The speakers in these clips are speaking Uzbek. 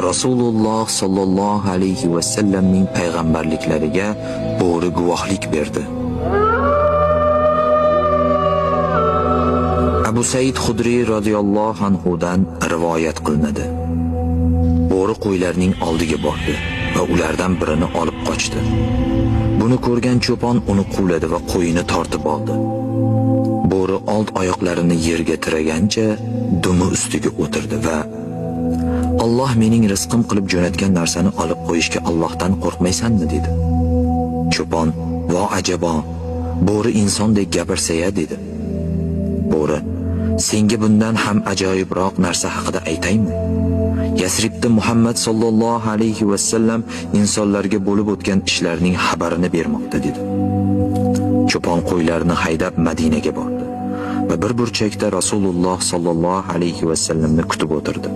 Rasululloh sallallohu alayhi va sallamning payg'ambarliklariga bo'ri guvohlik berdi. Abu Said Xudri radhiyallohu anhu dan rivoyat qilinadi. Bo'ri qo'ylarning oldiga bordi va ulardan birini olib qochdi. Buni ko'rgan cho'pon uni quvladi va qo'yini tortib oldi. Bo'ri old oyoqlarini yerga tiragancha dumi ustiga o'tirdi va Alloh mening rizqim qilib jo'natgan narsani olib qo'yishga Allohdan qo'rqmaysanmi dedi. Cho'pon, "Vo ajabo, bo'ri insondek gapirsa-ya" dedi. Bo'ri, "Senga bundan ham ajoyibroq narsa haqida aytaymi? Yasribda Muhammad sallallohu alayhi va sallam insonlarga bo'lib o'tgan ishlarning xabarini bermoqda" dedi. Cho'pon qo'ylarini haydab Madinaga bordi va bir burchakda Rasululloh sallallohu alayhi va sallamni kutib o'tirdi.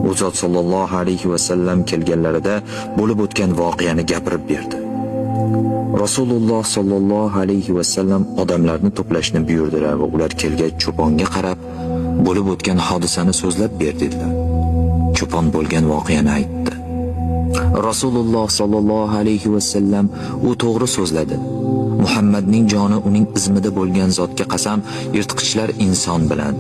U zot sallallohu alayhi va sallam kelganlarida bo'lib o'tgan voqeani gapirib berdi. Rasululloh sallallohu alayhi va sallam odamlarni to'plashni buyurdilar va ular kelgach cho'ponga qarab, bo'lib o'tgan hodisani so'zlab berdilar. Cho'pon bo'lgan voqeani aytdi. Rasululloh sallallohu alayhi va sallam u to'g'ri so'zladi. Muhammadning joni uning izmida bo'lgan zotga qasam, yirtqichlar inson bilan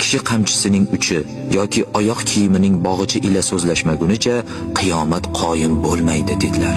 kishi qamchisining uchi yoki oyoq kiyimining bog'ichi ila so'zlashmagunicha qiyomat qoyim bo'lmaydi dedilar.